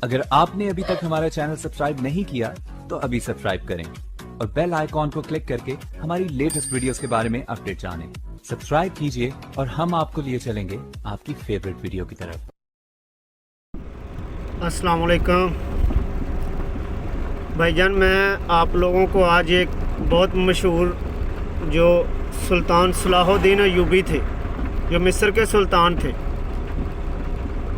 अगर आपने अभी तक हमारा चैनल सब्सक्राइब नहीं किया तो अभी सब्सक्राइब करें और बेल आइकॉन को क्लिक करके हमारी लेटेस्ट वीडियोस के बारे में अपडेट जानें। सब्सक्राइब कीजिए और हम आपको लिए चलेंगे आपकी फेवरेट वीडियो की तरफ। अस्सलाम वालेकुम भाईजान, मैं आप लोगों को आज एक बहुत मशहूर जो सुल्तान सलाहुद्दीन अय्यूबी थे, जो मिस्र के सुल्तान थे,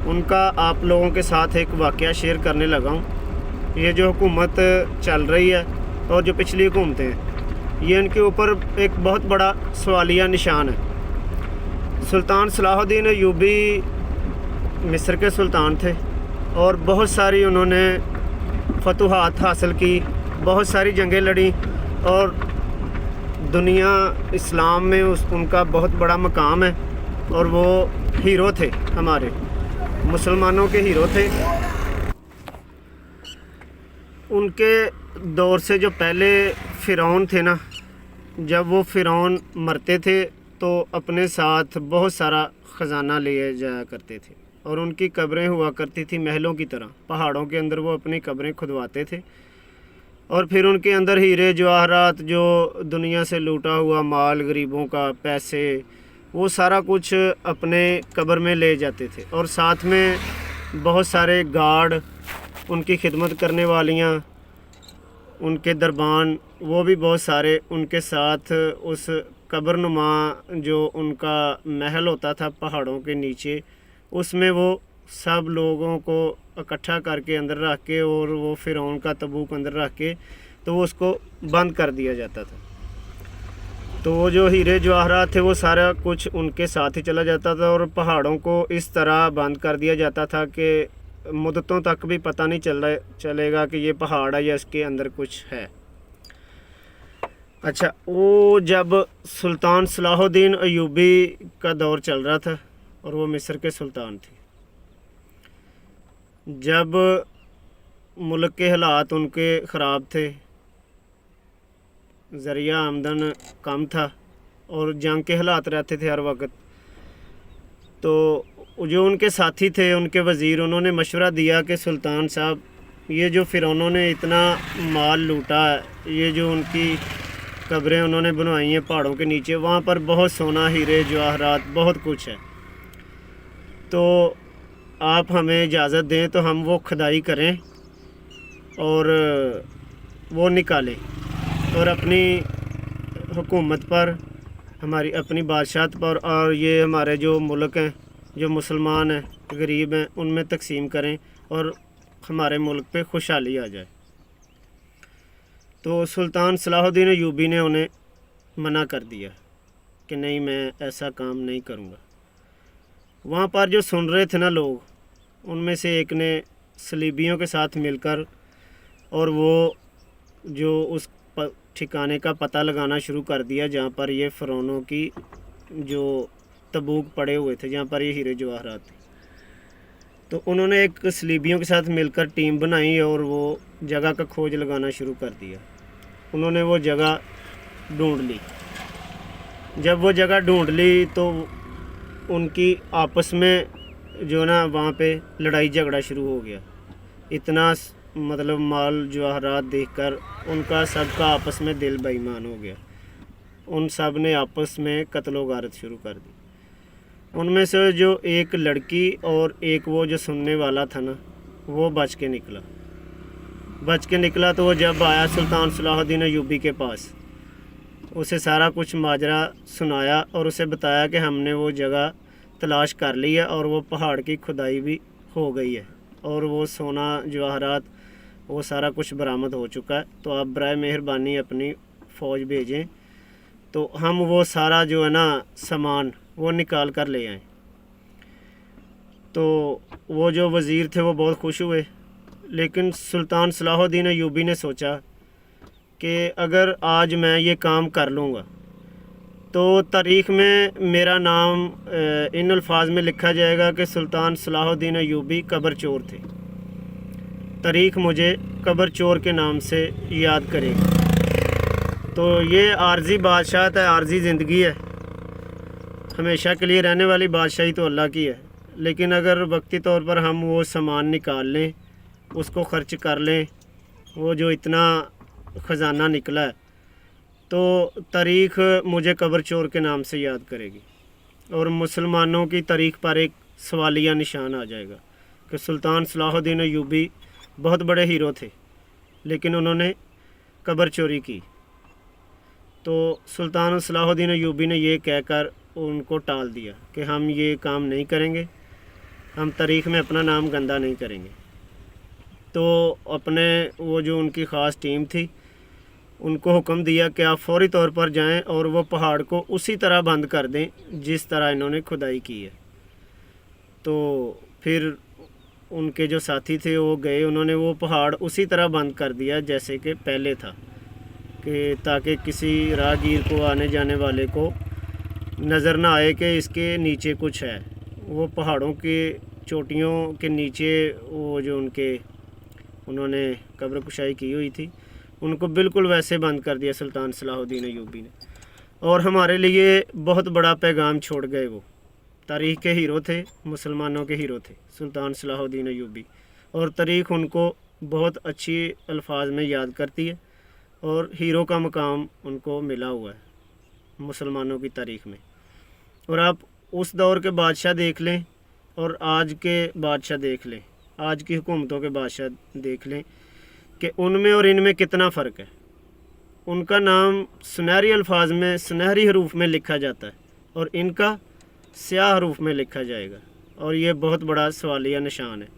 उनका आप लोगों के साथ एक वाक़या शेयर करने लगा हूँ। ये जो हुकूमत चल रही है और जो पिछली हुकूमतें हैं, ये इनके ऊपर एक बहुत बड़ा सवालिया निशान है। सुल्तान सलाहुद्दीन अय्यूबी मिस्र के सुल्तान थे और बहुत सारी उन्होंने फतूहात हासिल की, बहुत सारी जंगें लड़ी और दुनिया इस्लाम में उनका बहुत बड़ा मकाम है और वो हीरो थे, हमारे मुसलमानों के हीरो थे। उनके दौर से जो पहले फ़िरौन थे ना, जब वो फ़िरौन मरते थे तो अपने साथ बहुत सारा ख़जाना ले जाया करते थे और उनकी कब्रें हुआ करती थी महलों की तरह। पहाड़ों के अंदर वो अपनी कब्रें खुदवाते थे और फिर उनके अंदर हीरे जवाहरात, जो दुनिया से लूटा हुआ माल, गरीबों का पैसे, वो सारा कुछ अपने कब्र में ले जाते थे। और साथ में बहुत सारे गार्ड, उनकी खिदमत करने वालियाँ, उनके दरबान, वो भी बहुत सारे उनके साथ उस कब्रनुमा जो उनका महल होता था पहाड़ों के नीचे, उसमें वो सब लोगों को इकट्ठा करके अंदर रख के और वो फ़िरौन का तबूक अंदर रख के तो वो उसको बंद कर दिया जाता था। तो वो जो हीरे जवाहरात थे वो सारा कुछ उनके साथ ही चला जाता था और पहाड़ों को इस तरह बंद कर दिया जाता था कि मुद्दतों तक भी पता नहीं चलेगा कि ये पहाड़ है या इसके अंदर कुछ है। अच्छा, वो जब सुल्तान सलाहुद्दीन अय्यूबी का दौर चल रहा था और वो मिस्र के सुल्तान थे, जब मुल्क के हालात उनके ख़राब थे, ज़रिया आमदन कम था और जंग के हालात रहते थे हर वक्त, तो जो उनके साथी थे, उनके वज़ीर, उन्होंने मशवरा दिया कि सुल्तान साहब, ये जो फ़िरौनों ने इतना माल लूटा है, ये जो उनकी कब्रें उन्होंने बनवाई हैं पहाड़ों के नीचे, वहाँ पर बहुत सोना, हीरे जवाहरात, बहुत कुछ है, तो आप हमें इजाज़त दें तो हम वो खुदाई करें और वो निकालें और अपनी हुकूमत पर, हमारी अपनी बादशाहत पर और ये हमारे जो मुल्क हैं, जो मुसलमान हैं, गरीब हैं, उनमें तकसीम करें और हमारे मुल्क पे खुशहाली आ जाए। तो सुल्तान सलाहुद्दीन अय्यूबी ने उन्हें मना कर दिया कि नहीं, मैं ऐसा काम नहीं करूँगा। वहाँ पर जो सुन रहे थे ना लोग, उनमें से एक ने सलीबियों के साथ मिलकर और वो जो उस ठिकाने का पता लगाना शुरू कर दिया जहाँ पर ये फ़िरौनों की जो तबूक पड़े हुए थे, जहाँ पर ये हीरे जवाहरात थे। तो उन्होंने एक सलीबियों के साथ मिलकर टीम बनाई और वो जगह का खोज लगाना शुरू कर दिया। उन्होंने वो जगह ढूंढ ली। जब वो जगह ढूंढ ली तो उनकी आपस में जो ना वहाँ पे लड़ाई झगड़ा शुरू हो गया। इतना मतलब माल जवाहरात देखकर उनका सबका आपस में दिल बेईमान हो गया। उन सब ने आपस में कत्लो गारत शुरू कर दी। उनमें से जो एक लड़की और एक वो जो सुनने वाला था ना, वो बच के निकला तो वो जब आया सुल्तान सलाहुद्दीन अय्यूबी के पास, उसे सारा कुछ माजरा सुनाया और उसे बताया कि हमने वो जगह तलाश कर ली है और वो पहाड़ की खुदाई भी हो गई है और वो सोना जवाहरात वो सारा कुछ बरामद हो चुका है। तो आप बराए मेहरबानी अपनी फ़ौज भेजें तो हम वो सारा जो है ना सामान वो निकाल कर ले आएँ। तो वो जो वज़ीर थे वो बहुत खुश हुए, लेकिन सुल्तान सलाहुद्दीन अय्यूबी ने सोचा कि अगर आज मैं ये काम कर लूँगा तो तारीख़ में मेरा नाम इन अल्फाज में लिखा जाएगा कि सुल्तान सलाहुद्दीन अय्यूबी कब्र चोर थे। तारीख़ मुझे कब्र चोर के नाम से याद करेगी। तो ये आर्जी बादशाहत है, आर्जी ज़िंदगी है, हमेशा के लिए रहने वाली बादशाही तो अल्लाह की है। लेकिन अगर वक्ती तौर पर हम वो सामान निकाल लें उसको खर्च कर लें, वो जो इतना ख़जाना निकला है, तो तारीख़ मुझे कब्र चोर के नाम से याद करेगी और मुसलमानों की तारीख़ पर एक सवालिया निशान आ जाएगा कि सुल्तान सलाहुद्दीन अय्यूबी बहुत बड़े हीरो थे, लेकिन उन्होंने कब्र चोरी की। तो सुल्तान सलाहुद्दीन अय्यूबी ने ये कहकर उनको टाल दिया कि हम ये काम नहीं करेंगे, हम तारीख़ में अपना नाम गंदा नहीं करेंगे। तो अपने वो जो उनकी ख़ास टीम थी उनको हुक्म दिया कि आप फौरी तौर पर जाएं और वो पहाड़ को उसी तरह बंद कर दें जिस तरह इन्होंने खुदाई की है। तो फिर उनके जो साथी थे वो गए, उन्होंने वो पहाड़ उसी तरह बंद कर दिया जैसे कि पहले था, कि ताकि किसी राहगीर को, आने जाने वाले को नज़र ना आए कि इसके नीचे कुछ है। वो पहाड़ों के चोटियों के नीचे वो जो उन्होंने कब्र कुशाई की हुई थी उनको बिल्कुल वैसे बंद कर दिया सुल्तान सलाहुद्दीन अय्यूबी ने। और हमारे लिए बहुत बड़ा पैगाम छोड़ गए। वो तारीख़ के हीरो थे, मुसलमानों के हीरो थे सुल्तान सलाहुद्दीन अय्यूबी, और तारीख़ उनको बहुत अच्छी अल्फाज में याद करती है और हीरो का मकाम उनको मिला हुआ है मुसलमानों की तारीख़ में। और आप उस दौर के बादशाह देख लें और आज के बादशाह देख लें, आज की हुकूमतों के बादशाह देख लें कि उनमें और इनमें कितना फ़र्क है। उनका नाम सुनहरी अल्फाज में, सुनहरी हरूफ में लिखा जाता है और इनका स्याह हरूफ में लिखा जाएगा, और ये बहुत बड़ा सवालिया निशान है।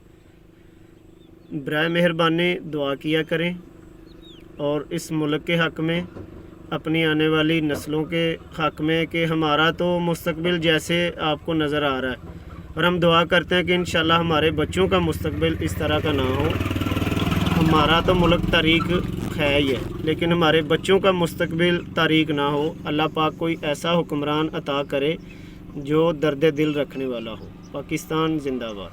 बराए मेहरबानी दुआ किया करें और इस मुल्क के हक़ में, अपनी आने वाली नस्लों के हक़ में, कि हमारा तो मुस्तकबिल जैसे आपको नज़र आ रहा है, और हम दुआ करते हैं कि इंशाल्लाह हमारे बच्चों का मुस्तकबिल इस तरह का ना हो। हमारा तो मुल्क तारीख़ है ही है, लेकिन हमारे बच्चों का मुस्तकबिल तारीख़ ना हो। अल्लाह पाक कोई ऐसा हुक्मरान अता करे जो दर्द दिल रखने वाला हो। पाकिस्तान जिंदाबाद।